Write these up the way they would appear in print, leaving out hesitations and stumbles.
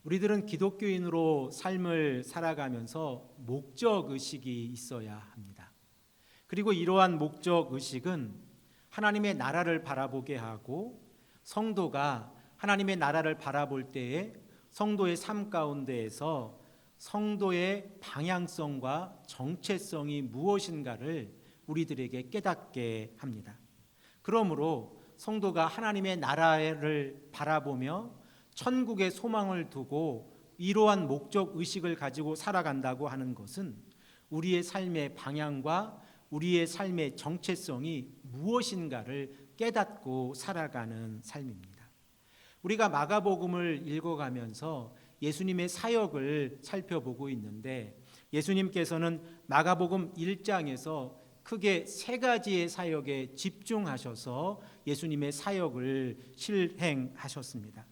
우리들은 기독교인으로 삶을 살아가면서 목적 의식이 있어야 합니다. 그리고 이러한 목적 의식은 하나님의 나라를 바라보게 하고 성도가 하나님의 나라를 바라볼 때에 성도의 삶 가운데에서 성도의 방향성과 정체성이 무엇인가를 우리들에게 깨닫게 합니다. 그러므로 성도가 하나님의 나라를 바라보며 천국의 소망을 두고 이러한 목적 의식을 가지고 살아간다고 하는 것은 우리의 삶의 방향과 우리의 삶의 정체성이 무엇인가를 깨닫고 살아가는 삶입니다. 우리가 마가복음을 읽어가면서 예수님의 사역을 살펴보고 있는데 예수님께서는 마가복음 1장에서 크게 세 가지의 사역에 집중하셔서 예수님의 사역을 실행하셨습니다.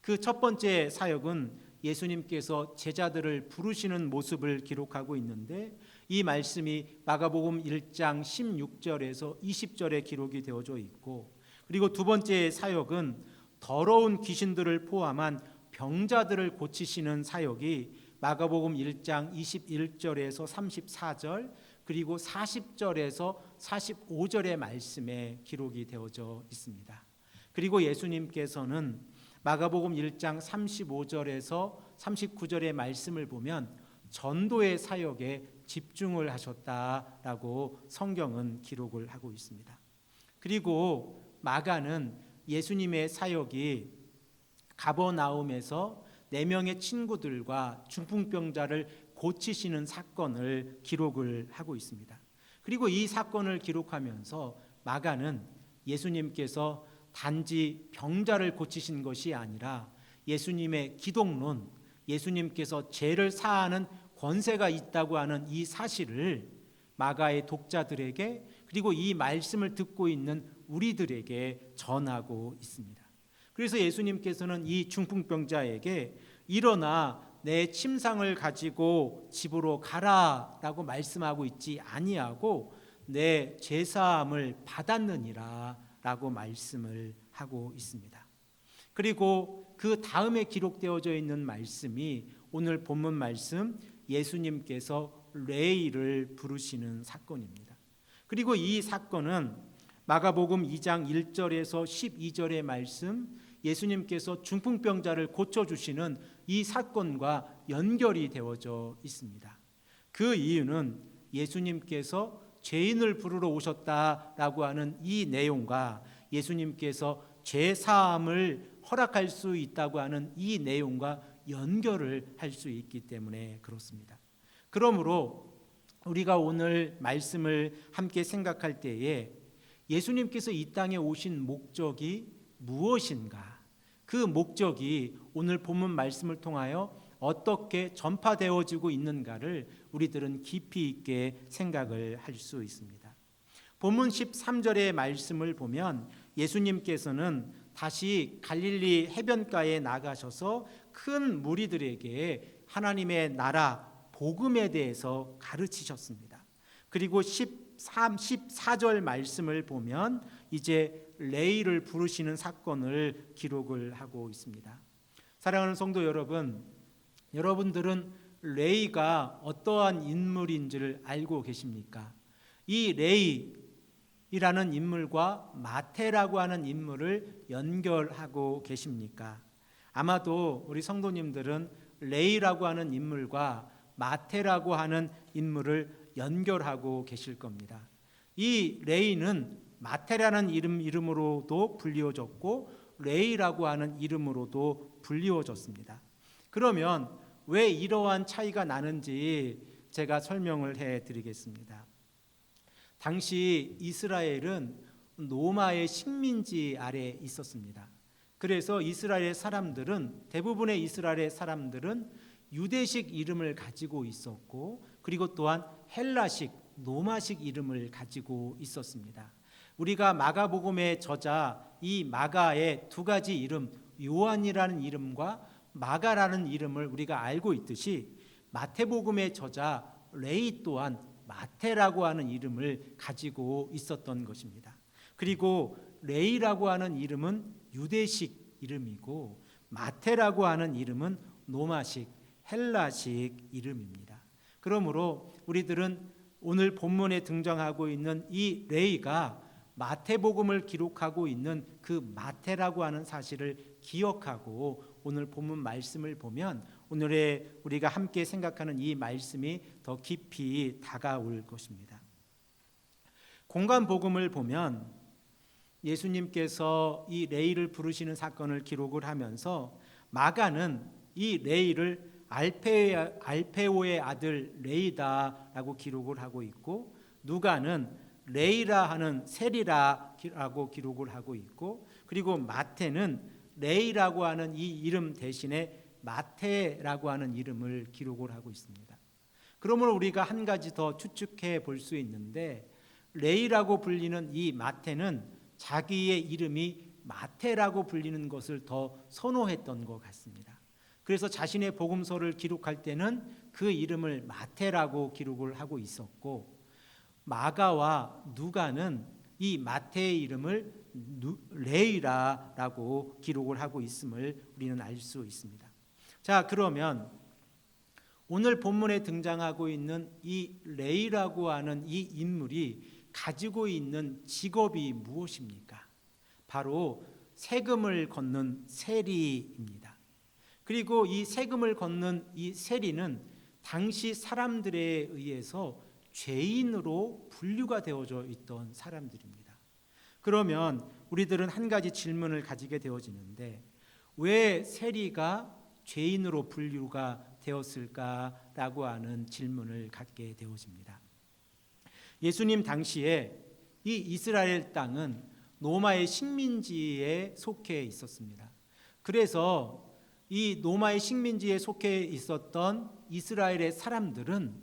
그 첫 번째 사역은 예수님께서 제자들을 부르시는 모습을 기록하고 있는데 이 말씀이 마가복음 1장 16절에서 20절에 기록이 되어져 있고, 그리고 두 번째 사역은 더러운 귀신들을 포함한 병자들을 고치시는 사역이 마가복음 1장 21절에서 34절 그리고 40절에서 45절의 말씀에 기록이 되어져 있습니다. 그리고 예수님께서는 마가복음 1장 35절에서 39절의 말씀을 보면 전도의 사역에 집중을 하셨다라고 성경은 기록을 하고 있습니다. 그리고 마가는 예수님의 사역이 가버나움에서 4명의 친구들과 중풍병자를 고치시는 사건을 기록을 하고 있습니다. 그리고 이 사건을 기록하면서 마가는 예수님께서 단지 병자를 고치신 것이 아니라 예수님의 기독론, 예수님께서 죄를 사하는 권세가 있다고 하는 이 사실을 마가의 독자들에게 그리고 이 말씀을 듣고 있는 우리들에게 전하고 있습니다. 그래서 예수님께서는 이 중풍병자에게 일어나 내 침상을 가지고 집으로 가라라고 말씀하고 있지 아니하고 내 죄사함을 받았느니라 라고 말씀을 하고 있습니다. 그리고 그 다음에 기록되어져 있는 말씀이 오늘 본문 말씀 예수님께서 레위를 부르시는 사건입니다. 그리고 이 사건은 마가복음 2장 1절에서 12절의 말씀 예수님께서 중풍병자를 고쳐주시는 이 사건과 연결이 되어져 있습니다. 그 이유는 예수님께서 죄인을 부르러 오셨다라고 하는 이 내용과 예수님께서 죄사함을 허락할 수 있다고 하는 이 내용과 연결을 할 수 있기 때문에 그렇습니다. 그러므로 우리가 오늘 말씀을 함께 생각할 때에 예수님께서 이 땅에 오신 목적이 무엇인가? 그 목적이 오늘 본문 말씀을 통하여 어떻게 전파되어지고 있는가를 우리들은 깊이 있게 생각을 할 수 있습니다. 본문 13절의 말씀을 보면 예수님께서는 다시 갈릴리 해변가에 나가셔서 큰 무리들에게 하나님의 나라 복음에 대해서 가르치셨습니다. 그리고 14절 말씀을 보면 이제 레위를 부르시는 사건을 기록을 하고 있습니다. 사랑하는 성도 여러분, 여러분들은 레위가 어떠한 인물인지를 알고 계십니까? 이 레위라는 인물과 마태라고 하는 인물을 연결하고 계십니까? 아마도 우리 성도님들은 레위라고 하는 인물과 마태라고 하는 인물을 연결하고 계실 겁니다. 이 레위는 마태라는 이름으로도 불리워졌고 레위라고 하는 이름으로도 불리워졌습니다. 그러면 왜 이러한 차이가 나는지 제가 설명을 해드리겠습니다. 당시 이스라엘은 로마의 식민지 아래 있었습니다. 그래서 이스라엘 사람들은 대부분의 이스라엘 사람들은 유대식 이름을 가지고 있었고 그리고 또한 헬라식 로마식 이름을 가지고 있었습니다. 우리가 마가복음의 저자 이 마가의 두 가지 이름 요한이라는 이름과 마가라는 이름을 우리가 알고 있듯이 마태복음의 저자 레위 또한 마태라고 하는 이름을 가지고 있었던 것입니다. 그리고 레위라고 하는 이름은 유대식 이름이고 마태라고 하는 이름은 로마식, 헬라식 이름입니다. 그러므로 우리들은 오늘 본문에 등장하고 있는 이 레이가 마태복음을 기록하고 있는 그 마태라고 하는 사실을 기억하고 오늘 본문 말씀을 보면 오늘의 우리가 함께 생각하는 이 말씀이 더 깊이 다가올 것입니다. 공관복음을 보면 예수님께서 이 레이를 부르시는 사건을 기록을 하면서 마가는 이 레이를 알페오의 아들 레이다라고 기록을 하고 있고, 누가는 레이라 하는 세리라고 기록을 하고 있고, 그리고 마태는 레이라고 하는 이 이름 대신에 마태라고 하는 이름을 기록을 하고 있습니다. 그러므로 우리가 한 가지 더 추측해 볼 수 있는데, 레이라고 불리는 이 마태는 자기의 이름이 마태라고 불리는 것을 더 선호했던 것 같습니다. 그래서 자신의 복음서를 기록할 때는 그 이름을 마태라고 기록을 하고 있었고, 마가와 누가는 이 마태의 이름을 레이라라고 기록을 하고 있음을 우리는 알 수 있습니다. 자, 그러면 오늘 본문에 등장하고 있는 이 레이라고 하는 이 인물이 가지고 있는 직업이 무엇입니까? 바로 세금을 걷는 세리입니다. 그리고 이 세금을 걷는 이 세리는 당시 사람들에 의해서 죄인으로 분류가 되어져 있던 사람들입니다. 그러면 우리들은 한 가지 질문을 가지게 되어지는데, 왜 세리가 죄인으로 분류가 되었을까라고 하는 질문을 갖게 되어집니다. 예수님 당시에 이 이스라엘 땅은 로마의 식민지에 속해 있었습니다. 그래서 이 로마의 식민지에 속해 있었던 이스라엘의 사람들은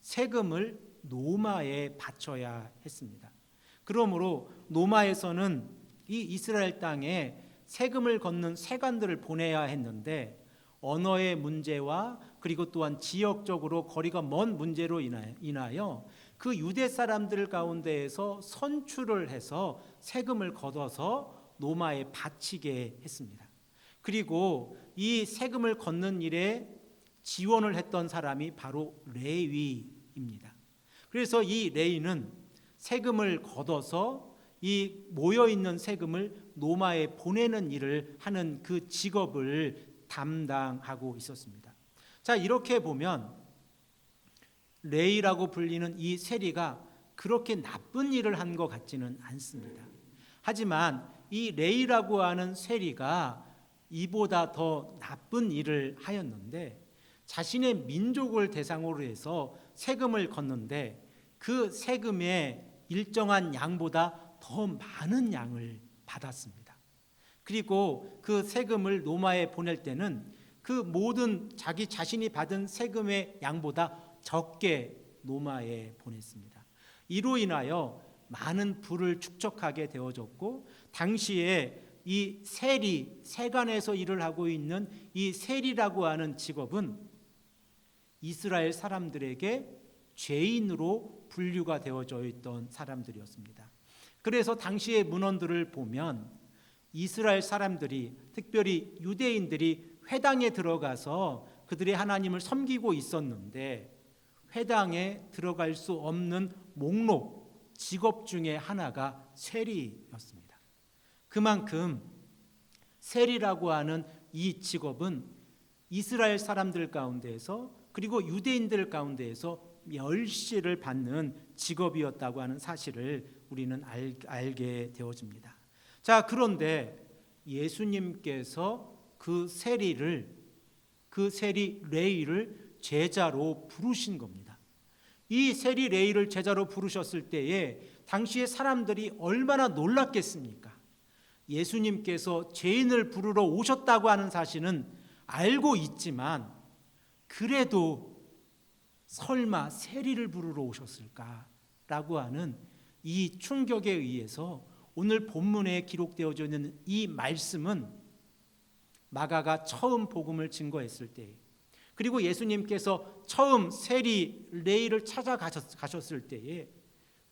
세금을 로마에 바쳐야 했습니다. 그러므로 로마에서는 이 이스라엘 땅에 세금을 걷는 세관들을 보내야 했는데, 언어의 문제와 그리고 또한 지역적으로 거리가 먼 문제로 인하여 그 유대 사람들 가운데에서 선출을 해서 세금을 걷어서 로마에 바치게 했습니다. 그리고 이 세금을 걷는 일에 지원을 했던 사람이 바로 레위입니다. 그래서 이 레위는 세금을 걷어서 이 모여있는 세금을 로마에 보내는 일을 하는 그 직업을 담당하고 있었습니다. 자, 이렇게 보면 레이라고 불리는 이 세리가 그렇게 나쁜 일을 한 것 같지는 않습니다. 하지만 이 레이라고 하는 세리가 이보다 더 나쁜 일을 하였는데, 자신의 민족을 대상으로 해서 세금을 걷는데 그 세금의 일정한 양보다 더 많은 양을 받았습니다. 그리고 그 세금을 로마에 보낼 때는 그 모든 자기 자신이 받은 세금의 양보다 적게 로마에 보냈습니다. 이로 인하여 많은 부를 축적하게 되어졌고, 당시에 이 세리, 세관에서 일을 하고 있는 이 세리라고 하는 직업은 이스라엘 사람들에게 죄인으로 분류가 되어져 있던 사람들이었습니다. 그래서 당시의 문헌들을 보면 이스라엘 사람들이, 특별히 유대인들이 회당에 들어가서 그들의 하나님을 섬기고 있었는데, 회당에 들어갈 수 없는 목록, 직업 중에 하나가 세리였습니다. 그만큼 세리라고 하는 이 직업은 이스라엘 사람들 가운데에서, 그리고 유대인들 가운데에서 멸시를 받는 직업이었다고 하는 사실을 우리는 알게 되어집니다. 자, 그런데 예수님께서 그 세리 레이를 제자로 부르신 겁니다. 이 세리 레이를 제자로 부르셨을 때에 당시의 사람들이 얼마나 놀랐겠습니까? 예수님께서 죄인을 부르러 오셨다고 하는 사실은 알고 있지만, 그래도 설마 세리를 부르러 오셨을까라고 하는 이 충격에 의해서 오늘 본문에 기록되어져 있는 이 말씀은 마가가 처음 복음을 증거했을 때, 그리고 예수님께서 처음 세리 레이를 찾아가셨을 때에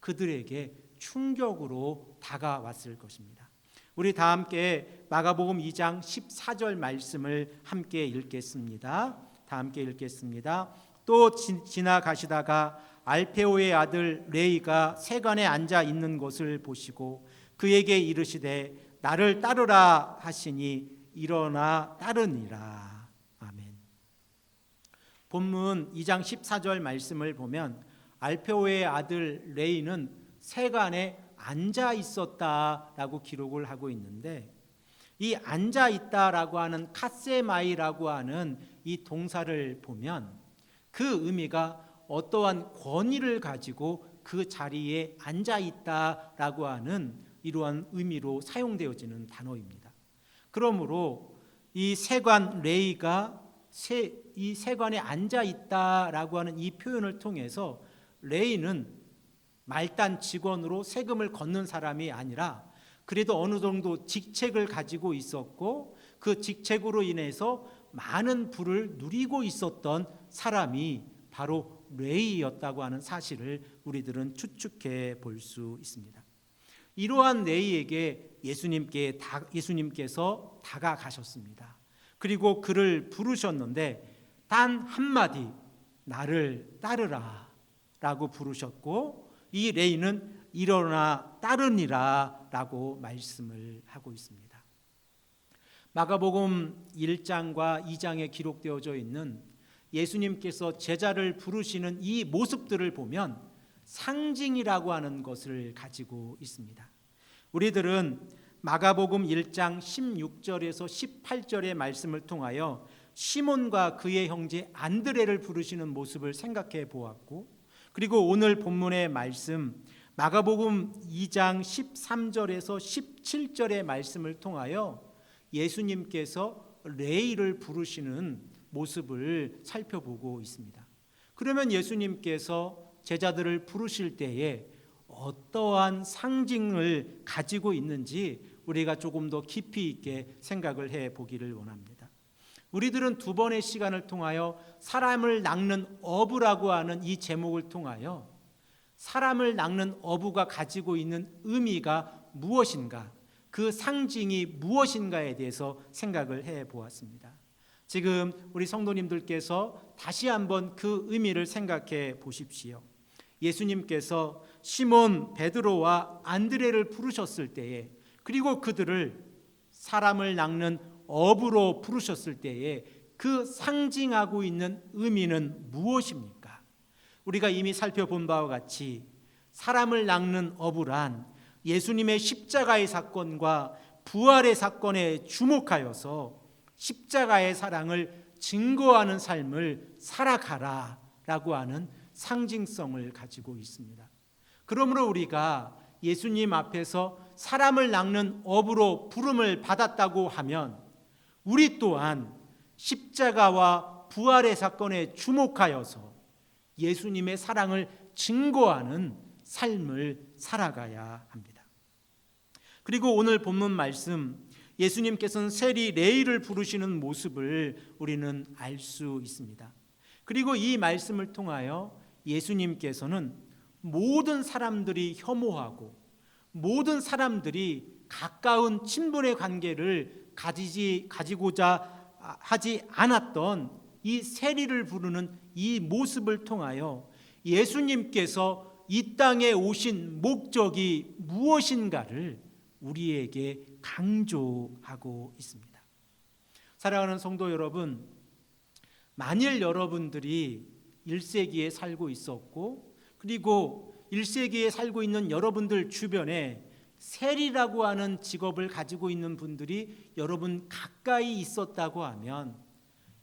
그들에게 충격으로 다가왔을 것입니다. 우리 다 함께 마가복음 2장 14절 말씀을 함께 읽겠습니다. 다 함께 읽겠습니다. 또 지나가시다가 알페오의 아들 레이가 세관에 앉아 있는 것을 보시고 그에게 이르시되 나를 따르라 하시니 일어나 따르니라. 아멘. 본문 2장 14절 말씀을 보면 알페오의 아들 레이는 세관에 앉아 있었다라고 기록을 하고 있는데, 이 앉아 있다라고 하는 카세마이라고 하는 이 동사를 보면 그 의미가 어떠한 권위를 가지고 그 자리에 앉아 있다라고 하는 이러한 의미로 사용되어지는 단어입니다. 그러므로 이 세관 레이가 이 세관에 앉아 있다라고 하는 이 표현을 통해서 레이는 말단 직원으로 세금을 걷는 사람이 아니라 그래도 어느 정도 직책을 가지고 있었고 그 직책으로 인해서 많은 부를 누리고 있었던 사람이 바로 레이였다고 하는 사실을 우리들은 추측해 볼 수 있습니다. 이러한 레이에게 예수님께서 다가가셨습니다. 그리고 그를 부르셨는데 단 한마디 나를 따르라 라고 부르셨고, 이 레이는 일어나 따르니라 라고 말씀을 하고 있습니다. 마가복음 1장과 2장에 기록되어져 있는 예수님께서 제자를 부르시는 이 모습들을 보면 상징이라고 하는 것을 가지고 있습니다. 우리들은 마가복음 1장 16절에서 18절의 말씀을 통하여 시몬과 그의 형제 안드레를 부르시는 모습을 생각해 보았고, 그리고 오늘 본문의 말씀 마가복음 2장 13절에서 17절의 말씀을 통하여 예수님께서 레이를 부르시는 모습을 살펴보고 있습니다. 그러면 예수님께서 제자들을 부르실 때에 어떠한 상징을 가지고 있는지 우리가 조금 더 깊이 있게 생각을 해 보기를 원합니다. 우리들은 두 번의 시간을 통하여 사람을 낚는 어부라고 하는 이 제목을 통하여 사람을 낚는 어부가 가지고 있는 의미가 무엇인가, 그 상징이 무엇인가에 대해서 생각을 해 보았습니다. 지금 우리 성도님들께서 다시 한번 그 의미를 생각해 보십시오. 예수님께서 시몬 베드로와 안드레를 부르셨을 때에, 그리고 그들을 사람을 낚는 어부로 부르셨을 때에 그 상징하고 있는 의미는 무엇입니까? 우리가 이미 살펴본 바와 같이 사람을 낚는 어부란 예수님의 십자가의 사건과 부활의 사건에 주목하여서 십자가의 사랑을 증거하는 삶을 살아가라라고 하는 상징성을 가지고 있습니다. 그러므로 우리가 예수님 앞에서 사람을 낚는 어부로 부름을 받았다고 하면 우리 또한 십자가와 부활의 사건에 주목하여서 예수님의 사랑을 증거하는 삶을 살아가야 합니다. 그리고 오늘 본문 말씀 예수님께서는 세리 레이를 부르시는 모습을 우리는 알 수 있습니다. 그리고 이 말씀을 통하여 예수님께서는 모든 사람들이 혐오하고 모든 사람들이 가까운 친분의 관계를 가지고자 하지 않았던 이 세리를 부르는 이 모습을 통하여 예수님께서 이 땅에 오신 목적이 무엇인가를 우리에게 강조하고 있습니다. 사랑하는 성도 여러분, 만일 여러분들이 1세기에 살고 있었고 그리고 1세기에 살고 있는 여러분들 주변에 세리라고 하는 직업을 가지고 있는 분들이 여러분 가까이 있었다고 하면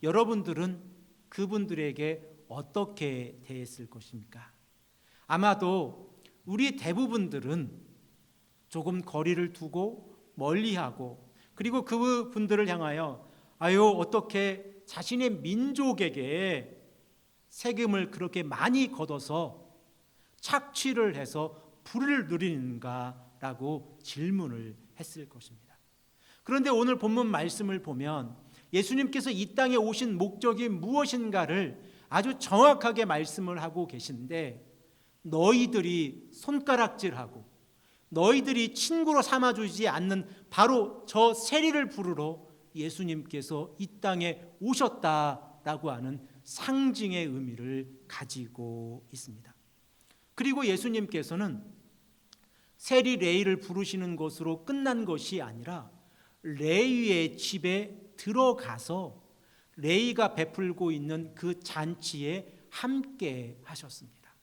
여러분들은 그분들에게 어떻게 대했을 것입니까? 아마도 우리 대부분들은 조금 거리를 두고 멀리하고, 그리고 그분들을 향하여 아유 어떻게 자신의 민족에게 세금을 그렇게 많이 걷어서 착취를 해서 불을 누리는가라고 질문을 했을 것입니다. 그런데 오늘 본문 말씀을 보면 예수님께서 이 땅에 오신 목적이 무엇인가를 아주 정확하게 말씀을 하고 계신데, 너희들이 손가락질하고 너희들이 친구로 삼아주지 않는 바로 저 세리를 부르러 예수님께서 이 땅에 오셨다라고 하는 상징의 의미를 가지고 있습니다. 그리고 예수님께서는 세리 레위를 부르시는 것으로 끝난 것이 아니라 레위의 집에 들어가서 레위가 베풀고 있는 그 잔치에 함께 하셨습니다.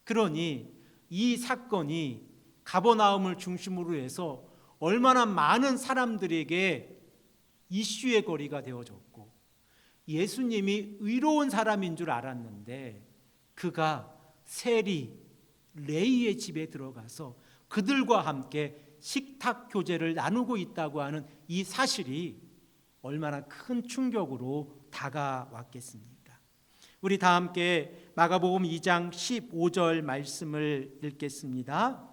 그러니 이 사건이 가버나움을 중심으로 해서 얼마나 많은 사람들에게 이슈의 거리가 되어졌고, 예수님이 의로운 사람인 줄 알았는데 그가 세리 레위의 집에 들어가서 그들과 함께 식탁 교제를 나누고 있다고 하는 이 사실이 얼마나 큰 충격으로 다가왔겠습니까? 우리 다 함께 마가복음 2장 15절 말씀을 읽겠습니다.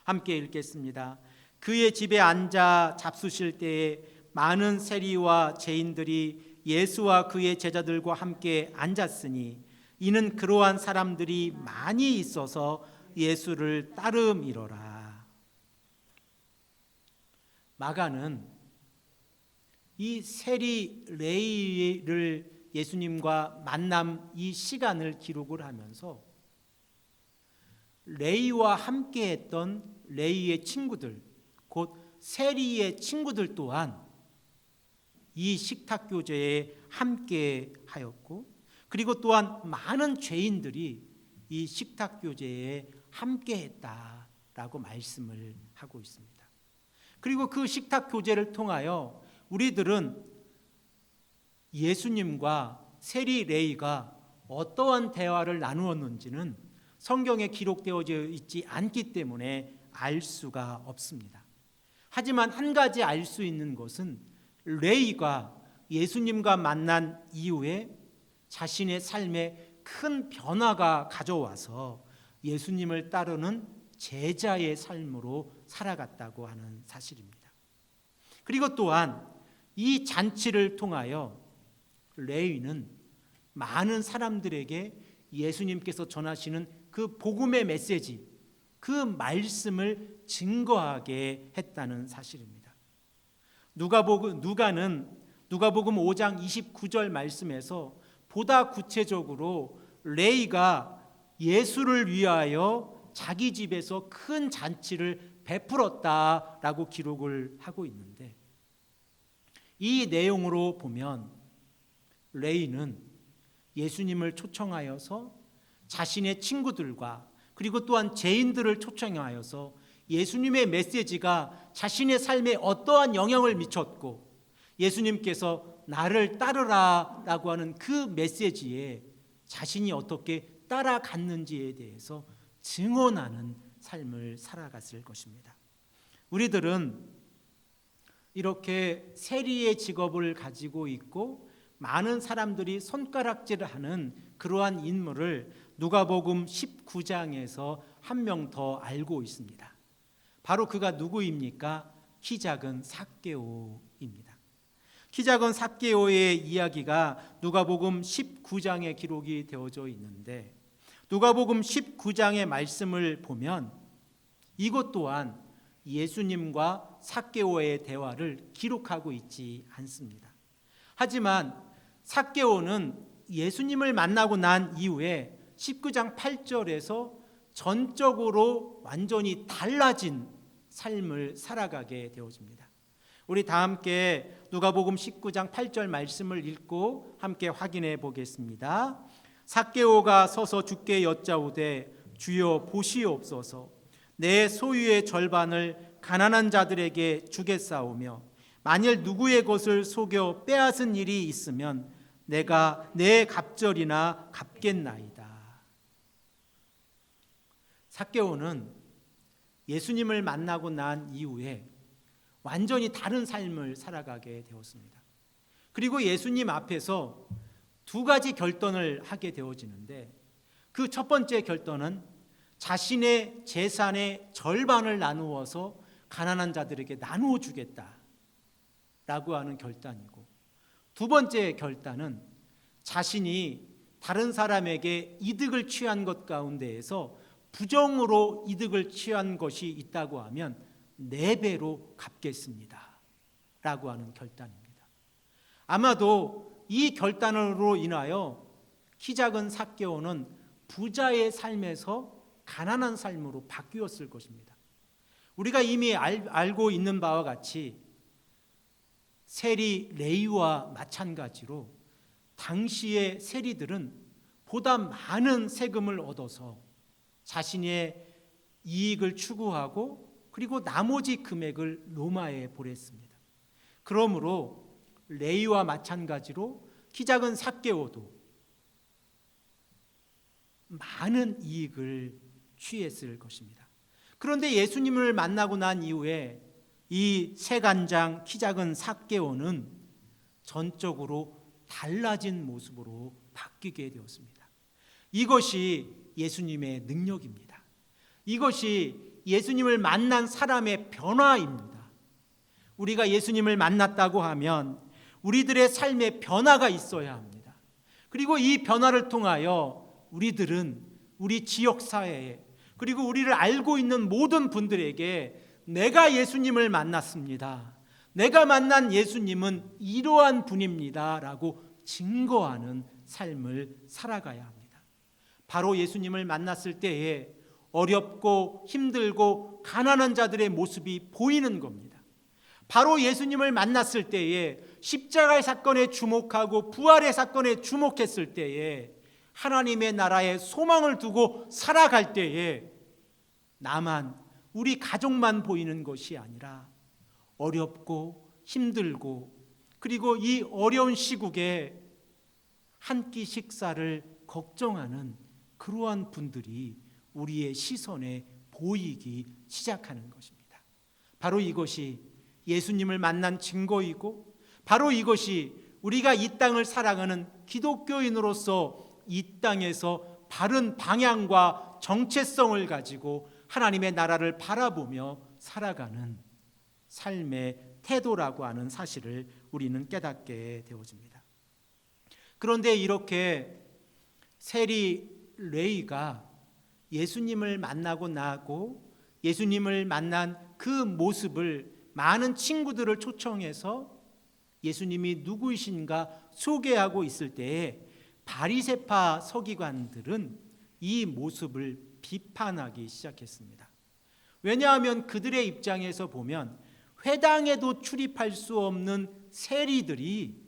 함께 읽겠습니다. 그의 집에 앉아 잡수실 때에 많은 세리와 죄인들이 예수와 그의 제자들과 함께 앉았으니 이는 그러한 사람들이 많이 있어서 예수를 따름이로라. 마가는 이 세리 레위를 예수님과 만남 이 시간을 기록을 하면서 레위와 함께했던 레위의 친구들, 곧 세리의 친구들 또한 이 식탁 교제에 함께하였고, 그리고 또한 많은 죄인들이 이 식탁 교제에 함께했다라고 말씀을 하고 있습니다. 그리고 그 식탁 교제를 통하여 우리들은 예수님과 세리 레위가 어떠한 대화를 나누었는지는 성경에 기록되어져 있지 않기 때문에 알 수가 없습니다. 하지만 한 가지 알 수 있는 것은 레위가 예수님과 만난 이후에 자신의 삶에 큰 변화가 가져와서 예수님을 따르는 제자의 삶으로 살아갔다고 하는 사실입니다. 그리고 또한 이 잔치를 통하여 레위는 많은 사람들에게 예수님께서 전하시는 그 복음의 메시지, 그 말씀을 증거하게 했다는 사실입니다. 누가는 누가복음 5장 29절 말씀에서 보다 구체적으로 레위가 예수를 위하여 자기 집에서 큰 잔치를 베풀었다라고 기록을 하고 있는데, 이 내용으로 보면 레위는 예수님을 초청하여서 자신의 친구들과 그리고 또한 죄인들을 초청하여서 예수님의 메시지가 자신의 삶에 어떠한 영향을 미쳤고 예수님께서 나를 따르라 라고 하는 그 메시지에 자신이 어떻게 따라갔는지에 대해서 증언하는 삶을 살아갔을 것입니다. 우리들은 이렇게 세리의 직업을 가지고 있고 많은 사람들이 손가락질을 하는 그러한 인물을 누가복음 19장에서 한 명 더 알고 있습니다. 바로 그가 누구입니까? 키 작은 삭개오입니다. 키 작은 삭개오의 이야기가 누가복음 19장에 기록이 되어져 있는데, 누가복음 19장의 말씀을 보면 이것 또한 예수님과 삭개오의 대화를 기록하고 있지 않습니다. 하지만 삭개오는 예수님을 만나고 난 이후에 19장 8절에서 전적으로 완전히 달라진 삶을 살아가게 되어집니다. 우리 다 함께 누가복음 19장 8절 말씀을 읽고 함께 확인해 보겠습니다. 삭개오가 서서 주께 여짜오되 주여 보시옵소서, 내 소유의 절반을 가난한 자들에게 주겠사오며 만일 누구의 것을 속여 빼앗은 일이 있으면 내가 내 갑절이나 갚겠나이다. 삭개오는 예수님을 만나고 난 이후에 완전히 다른 삶을 살아가게 되었습니다. 그리고 예수님 앞에서 두 가지 결단을 하게 되어지는데, 그 첫 번째 결단은 자신의 재산의 절반을 나누어서 가난한 자들에게 나누어 주겠다라고 하는 결단이고, 두 번째 결단은 자신이 다른 사람에게 이득을 취한 것 가운데에서 부정으로 이득을 취한 것이 있다고 하면 4배로 갚겠습니다 라고 하는 결단입니다. 아마도 이 결단으로 인하여 키 작은 삭개오는 부자의 삶에서 가난한 삶으로 바뀌었을 것입니다. 우리가 이미 알고 있는 바와 같이 세리 레위와 마찬가지로 당시의 세리들은 보다 많은 세금을 얻어서 자신의 이익을 추구하고 그리고 나머지 금액을 로마에 보냈습니다. 그러므로 레위와 마찬가지로 키 작은 삭개오도 많은 이익을 취했을 것입니다. 그런데 예수님을 만나고 난 이후에 이 세간장 키 작은 삭개오는 전적으로 달라진 모습으로 바뀌게 되었습니다. 이것이 예수님의 능력입니다. 이것이 예수님을 만난 사람의 변화입니다. 우리가 예수님을 만났다고 하면 우리들의 삶에 변화가 있어야 합니다. 그리고 이 변화를 통하여 우리들은 우리 지역사회에 그리고 우리를 알고 있는 모든 분들에게 내가 예수님을 만났습니다. 내가 만난 예수님은 이러한 분입니다 라고 증거하는 삶을 살아가야 합니다. 바로 예수님을 만났을 때에 어렵고 힘들고 가난한 자들의 모습이 보이는 겁니다. 바로 예수님을 만났을 때에 십자가의 사건에 주목하고 부활의 사건에 주목했을 때에 하나님의 나라에 소망을 두고 살아갈 때에 나만, 우리 가족만 보이는 것이 아니라 어렵고 힘들고 그리고 이 어려운 시국에 한 끼 식사를 걱정하는 그러한 분들이 우리의 시선에 보이기 시작하는 것입니다. 바로 이것이 예수님을 만난 증거이고 바로 이것이 우리가 이 땅을 살아가는 기독교인으로서 이 땅에서 바른 방향과 정체성을 가지고 하나님의 나라를 바라보며 살아가는 삶의 태도라고 하는 사실을 우리는 깨닫게 되어집니다. 그런데 이렇게 세리 레위가 예수님을 만나고 나고 예수님을 만난 그 모습을 많은 친구들을 초청해서 예수님이 누구이신가 소개하고 있을 때에 바리새파 서기관들은 이 모습을 비판하기 시작했습니다. 왜냐하면 그들의 입장에서 보면 회당에도 출입할 수 없는 세리들이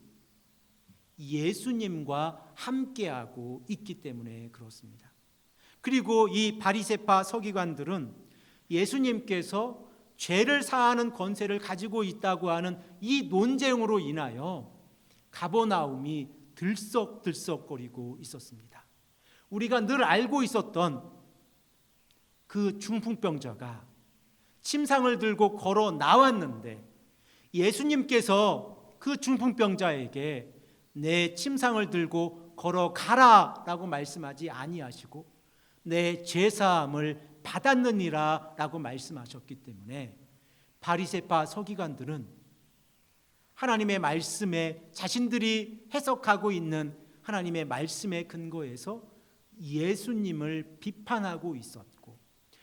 예수님과 함께하고 있기 때문에 그렇습니다. 그리고 이 바리새파 서기관들은 예수님께서 죄를 사하는 권세를 가지고 있다고 하는 이 논쟁으로 인하여 가버나움이 들썩들썩거리고 있었습니다. 우리가 늘 알고 있었던 그 중풍병자가 침상을 들고 걸어 나왔는데 예수님께서 그 중풍병자에게 내 침상을 들고 걸어가라 라고 말씀하지 아니하시고 내 죄사함을 받았느니라 라고 말씀하셨기 때문에 바리새파 서기관들은 하나님의 말씀에 자신들이 해석하고 있는 하나님의 말씀에 근거해서 예수님을 비판하고 있었고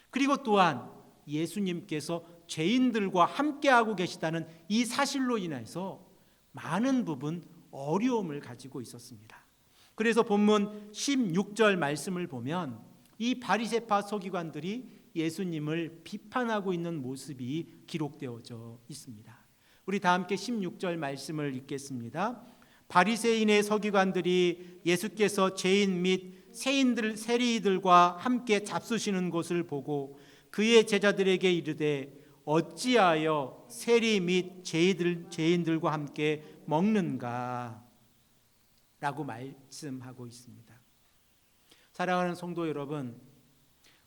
그리고 또한 예수님께서 죄인들과 함께하고 계시다는 이 사실로 인해서 많은 부분 어려움을 가지고 있었습니다. 그래서 본문 16절 말씀을 보면 이 바리새파 서기관들이 예수님을 비판하고 있는 모습이 기록되어져 있습니다. 우리 다 함께 16절 말씀을 읽겠습니다. 바리새인의 서기관들이 예수께서 죄인 및 세리들과 함께 잡수시는 것을 보고 그의 제자들에게 이르되 어찌하여 세리 및 죄인들과 함께 먹는가 라고 말씀하고 있습니다. 사랑하는 성도 여러분,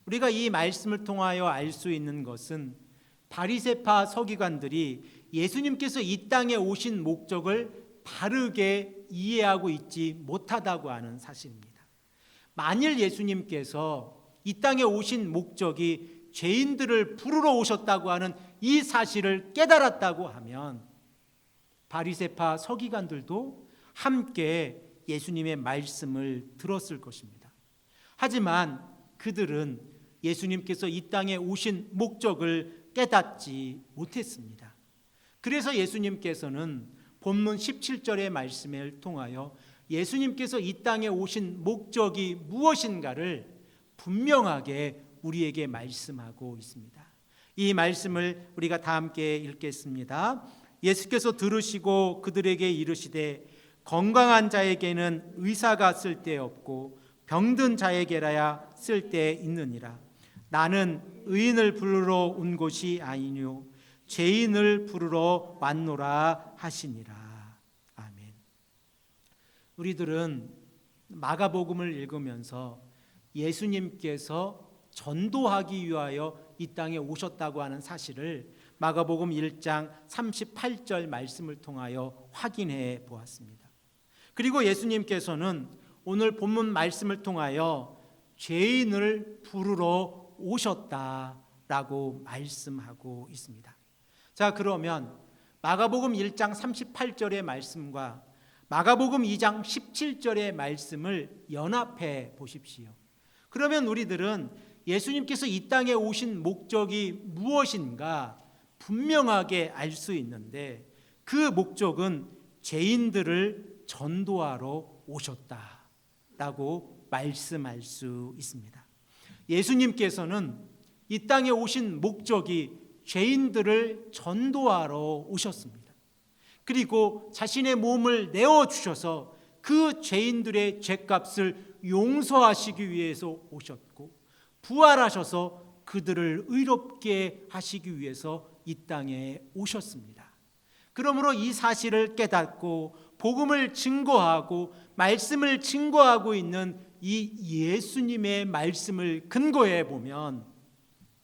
우리가 이 말씀을 통하여 알 수 있는 것은 바리새파 서기관들이 예수님께서 이 땅에 오신 목적을 바르게 이해하고 있지 못하다고 하는 사실입니다. 만일 예수님께서 이 땅에 오신 목적이 죄인들을 부르러 오셨다고 하는 이 사실을 깨달았다고 하면 바리새파 서기관들도 함께 예수님의 말씀을 들었을 것입니다. 하지만 그들은 예수님께서 이 땅에 오신 목적을 깨닫지 못했습니다. 그래서 예수님께서는 본문 17절의 말씀을 통하여 예수님께서 이 땅에 오신 목적이 무엇인가를 분명하게 우리에게 말씀하고 있습니다. 이 말씀을 우리가 다 함께 읽겠습니다. 예수께서 들으시고 그들에게 이르시되 건강한 자에게는 의사가 쓸데없고 병든 자에게라야 쓸데있느니라. 나는 의인을 부르러 온 것이 아니뇨 죄인을 부르러 왔노라 하시니라. 아멘. 우리들은 마가복음을 읽으면서 예수님께서 전도하기 위하여 이 땅에 오셨다고 하는 사실을 마가복음 1장 38절 말씀을 통하여 확인해 보았습니다. 그리고 예수님께서는 오늘 본문 말씀을 통하여 죄인을 부르러 오셨다라고 말씀하고 있습니다. 자, 그러면 마가복음 1장 38절의 말씀과 마가복음 2장 17절의 말씀을 연합해 보십시오. 그러면 우리들은 예수님께서 이 땅에 오신 목적이 무엇인가 분명하게 알 수 있는데, 그 목적은 죄인들을 전도하러 오셨다라고 말씀할 수 있습니다. 예수님께서는 이 땅에 오신 목적이 죄인들을 전도하러 오셨습니다. 그리고 자신의 몸을 내어주셔서 그 죄인들의 죄값을 용서하시기 위해서 오셨고, 부활하셔서 그들을 의롭게 하시기 위해서 이 땅에 오셨습니다. 그러므로 이 사실을 깨닫고 복음을 증거하고 말씀을 증거하고 있는 이 예수님의 말씀을 근거해 보면,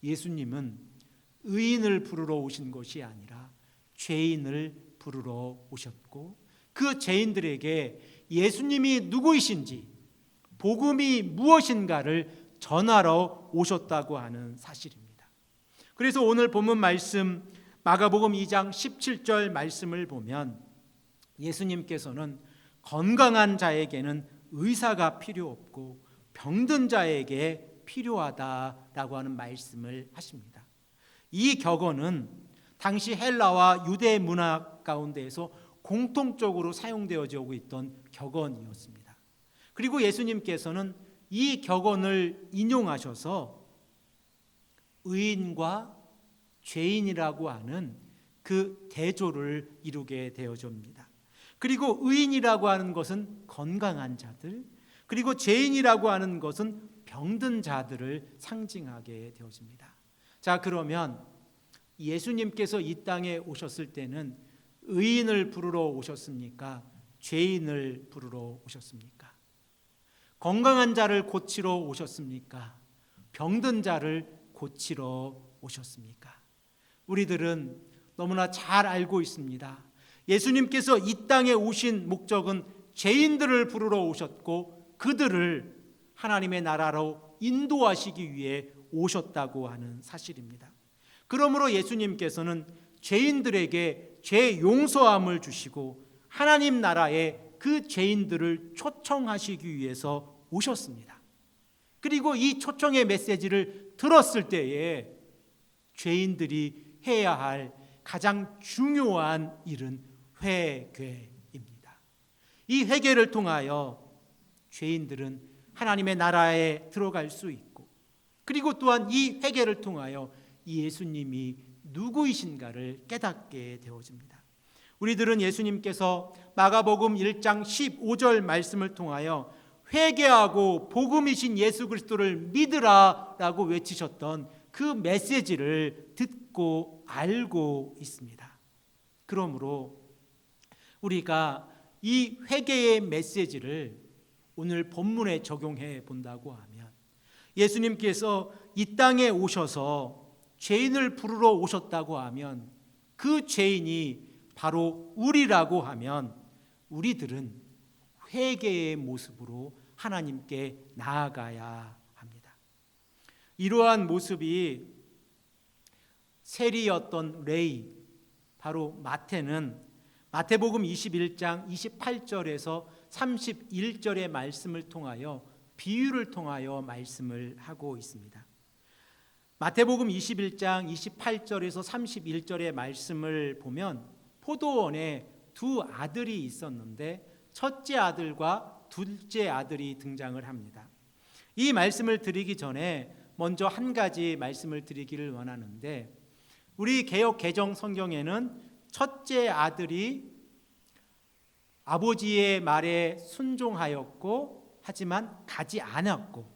예수님은 의인을 부르러 오신 것이 아니라 죄인을 부르러 오셨고, 그 죄인들에게 예수님이 누구이신지, 복음이 무엇인가를 전하러 오셨다고 하는 사실입니다. 그래서 오늘 본문 말씀 마가복음 2장 17절 말씀을 보면 예수님께서는 건강한 자에게는 의사가 필요 없고 병든 자에게 필요하다라고 하는 말씀을 하십니다. 이 격언은 당시 헬라와 유대 문화 가운데에서 공통적으로 사용되어지고 있던 격언이었습니다. 그리고 예수님께서는 이 격언을 인용하셔서 의인과 죄인이라고 하는 그 대조를 이루게 되어집니다. 그리고 의인이라고 하는 것은 건강한 자들, 그리고 죄인이라고 하는 것은 병든 자들을 상징하게 되어집니다. 자, 그러면 예수님께서 이 땅에 오셨을 때는 의인을 부르러 오셨습니까? 죄인을 부르러 오셨습니까? 건강한 자를 고치러 오셨습니까? 병든 자를 고치러 오셨습니까? 우리들은 너무나 잘 알고 있습니다. 예수님께서 이 땅에 오신 목적은 죄인들을 부르러 오셨고 그들을 하나님의 나라로 인도하시기 위해 오셨다고 하는 사실입니다. 그러므로 예수님께서는 죄인들에게 죄 용서함을 주시고 하나님 나라에 그 죄인들을 초청하시기 위해서 오셨습니다. 그리고 이 초청의 메시지를 들었을 때에 죄인들이 해야 할 가장 중요한 일은 회개입니다. 이 회개를 통하여 죄인들은 하나님의 나라에 들어갈 수 있고, 그리고 또한 이 회개를 통하여 예수님이 누구이신가를 깨닫게 되어집니다. 우리들은 예수님께서 마가복음 1장 15절 말씀을 통하여 회개하고 복음이신 예수 그리스도를 믿으라라고 외치셨던 그 메시지를 듣고 알고 있습니다. 그러므로 우리가 이 회개의 메시지를 오늘 본문에 적용해 본다고 하면, 예수님께서 이 땅에 오셔서 죄인을 부르러 오셨다고 하면 그 죄인이 바로 우리라고 하면 우리들은 회개의 모습으로 하나님께 나아가야 합니다. 이러한 모습이 세리였던 레위, 바로 마태는 마태복음 21장 28절에서 31절의 말씀을 통하여 비유를 통하여 말씀을 하고 있습니다. 마태복음 21장 28절에서 31절의 말씀을 보면 포도원에 두 아들이 있었는데 첫째 아들과 둘째 아들이 등장을 합니다. 이 말씀을 드리기 전에 먼저 한 가지 말씀을 드리기를 원하는데, 우리 개역 개정 성경에는 첫째 아들이 아버지의 말에 순종하였고 하지만 가지 않았고,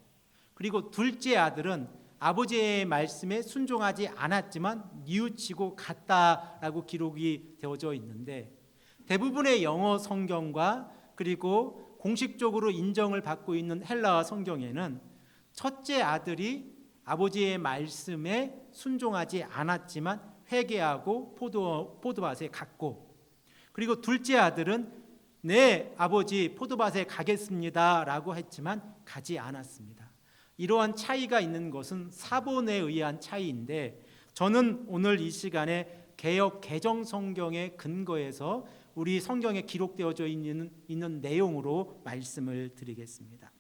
그리고 둘째 아들은 아버지의 말씀에 순종하지 않았지만 뉘우치고 갔다라고 기록이 되어져 있는데, 대부분의 영어 성경과 그리고 공식적으로 인정을 받고 있는 헬라어 성경에는 첫째 아들이 아버지의 말씀에 순종하지 않았지만 회개하고 포도밭에 갔고, 그리고 둘째 아들은 네 아버지 포도밭에 가겠습니다 라고 했지만 가지 않았습니다. 이러한 차이가 있는 것은 사본에 의한 차이인데, 저는 오늘 이 시간에 개역 개정 성경의 근거에서 우리 성경에 기록되어져 있는 내용으로 말씀을 드리겠습니다.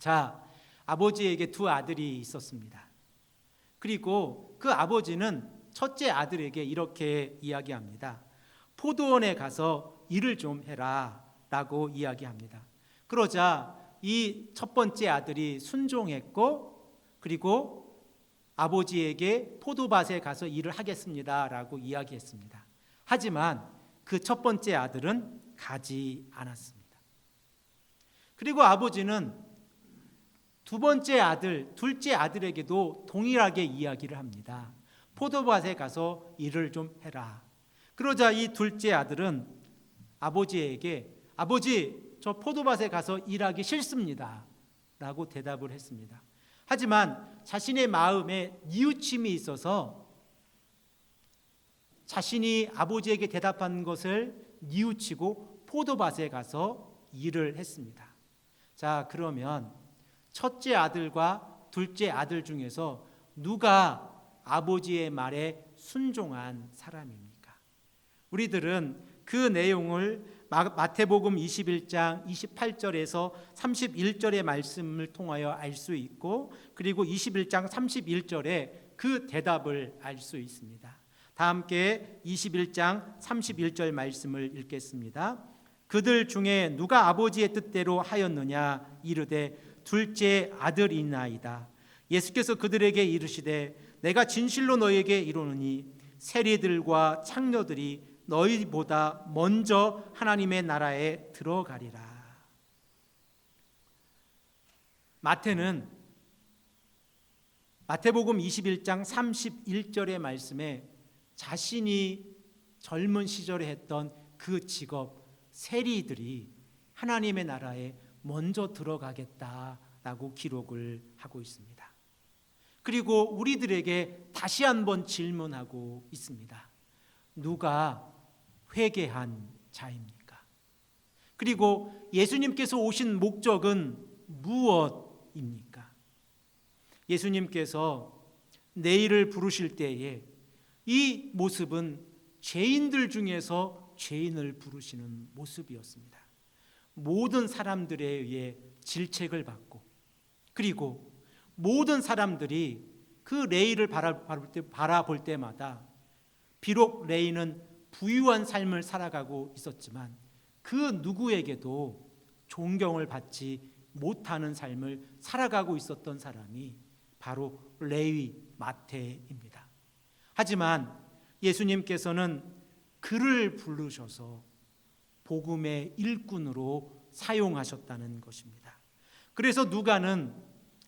자, 아버지에게 두 아들이 있었습니다. 그리고 그 아버지는 첫째 아들에게 이렇게 이야기합니다. 포도원에 가서 일을 좀 해라 라고 이야기합니다. 그러자 이 첫 번째 아들이 순종했고, 그리고 아버지에게 포도밭에 가서 일을 하겠습니다 라고 이야기했습니다. 하지만 그 첫 번째 아들은 가지 않았습니다. 그리고 아버지는 두 번째 아들, 둘째 아들에게도 동일하게 이야기를 합니다. 포도밭에 가서 일을 좀 해라. 그러자 이 둘째 아들은 아버지에게 아버지, 저 포도밭에 가서 일하기 싫습니다 라고 대답을 했습니다. 하지만 자신의 마음에 뉘우침이 있어서 자신이 아버지에게 대답한 것을 뉘우치고 포도밭에 가서 일을 했습니다. 자, 그러면 첫째 아들과 둘째 아들 중에서 누가 아버지의 말에 순종한 사람입니까? 우리들은 그 내용을 마태복음 21장 28절에서 31절의 말씀을 통하여 알 수 있고, 그리고 21장 31절에 그 대답을 알 수 있습니다. 다 함께 21장 31절 말씀을 읽겠습니다. 그들 중에 누가 아버지의 뜻대로 하였느냐 이르되 둘째 아들이나이다. 예수께서 그들에게 이르시되 내가 진실로 너희에게 이르노니 세리들과 창녀들이 너희보다 먼저 하나님의 나라에 들어가리라. 마태복음 21장 31절의 말씀에 자신이 젊은 시절에 했던 그 직업 세리들이 하나님의 나라에 먼저 들어가겠다라고 기록을 하고 있습니다. 그리고 우리들에게 다시 한번 질문하고 있습니다. 누가 회개한 자입니까? 그리고 예수님께서 오신 목적은 무엇입니까? 예수님께서 내일을 부르실 때에 이 모습은 죄인들 중에서 죄인을 부르시는 모습이었습니다. 모든 사람들에 의해 질책을 받고, 그리고 모든 사람들이 그 레이를 바라볼 때마다 비록 레이는 부유한 삶을 살아가고 있었지만 그 누구에게도 존경을 받지 못하는 삶을 살아가고 있었던 사람이 바로 레위 마태입니다. 하지만 예수님께서는 그를 부르셔서 복음의 일꾼으로 사용하셨다는 것입니다. 그래서 누가는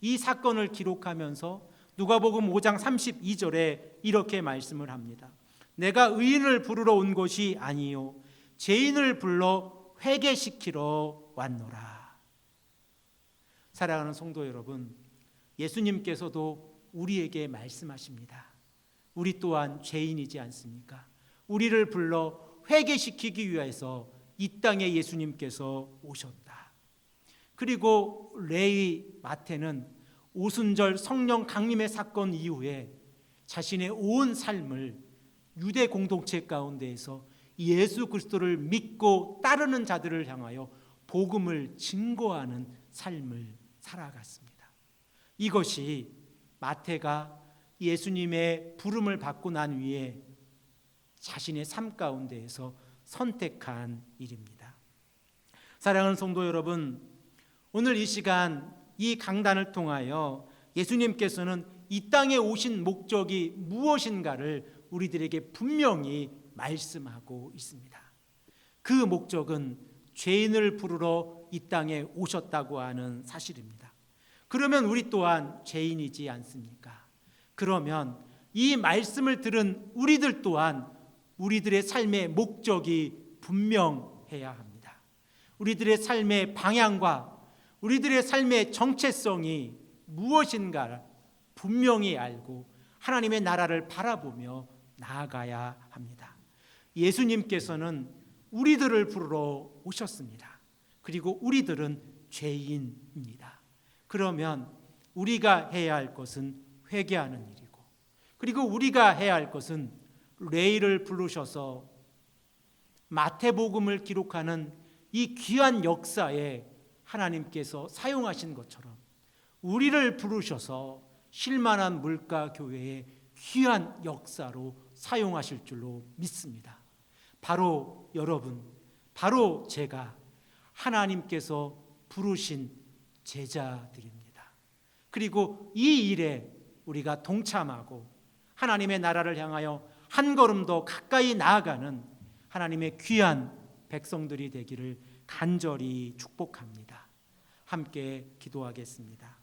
이 사건을 기록하면서 누가복음 5장 32절에 이렇게 말씀을 합니다. 내가 의인을 부르러 온 것이 아니요 죄인을 불러 회개시키러 왔노라. 사랑하는 성도 여러분, 예수님께서도 우리에게 말씀하십니다. 우리 또한 죄인이지 않습니까? 우리를 불러 회개시키기 위해서 이 땅에 예수님께서 오셨다. 그리고 레위 마태는 오순절 성령 강림의 사건 이후에 자신의 온 삶을 유대 공동체 가운데에서 예수 그리스도를 믿고 따르는 자들을 향하여 복음을 증거하는 삶을 살아갔습니다. 이것이 마태가 예수님의 부름을 받고 난 후에 자신의 삶 가운데에서 선택한 일입니다. 사랑하는 성도 여러분, 오늘 이 시간 이 강단을 통하여 예수님께서는 이 땅에 오신 목적이 무엇인가를 우리들에게 분명히 말씀하고 있습니다. 그 목적은 죄인을 부르러 이 땅에 오셨다고 하는 사실입니다. 그러면 우리 또한 죄인이지 않습니까? 그러면 이 말씀을 들은 우리들 또한 우리들의 삶의 목적이 분명해야 합니다. 우리들의 삶의 방향과 우리들의 삶의 정체성이 무엇인가 분명히 알고 하나님의 나라를 바라보며 나아가야 합니다. 예수님께서는 우리들을 부르러 오셨습니다. 그리고 우리들은 죄인입니다. 그러면 우리가 해야 할 것은 회개하는 일이고, 그리고 우리가 해야 할 것은 레이를 부르셔서 마태복음을 기록하는 이 귀한 역사에 하나님께서 사용하신 것처럼 우리를 부르셔서 쉴만한 물가 교회의 귀한 역사로 사용하실 줄로 믿습니다. 바로 여러분, 바로 제가 하나님께서 부르신 제자들입니다. 그리고 이 일에 우리가 동참하고 하나님의 나라를 향하여 한 걸음 더 가까이 나아가는 하나님의 귀한 백성들이 되기를 간절히 축복합니다. 함께 기도하겠습니다.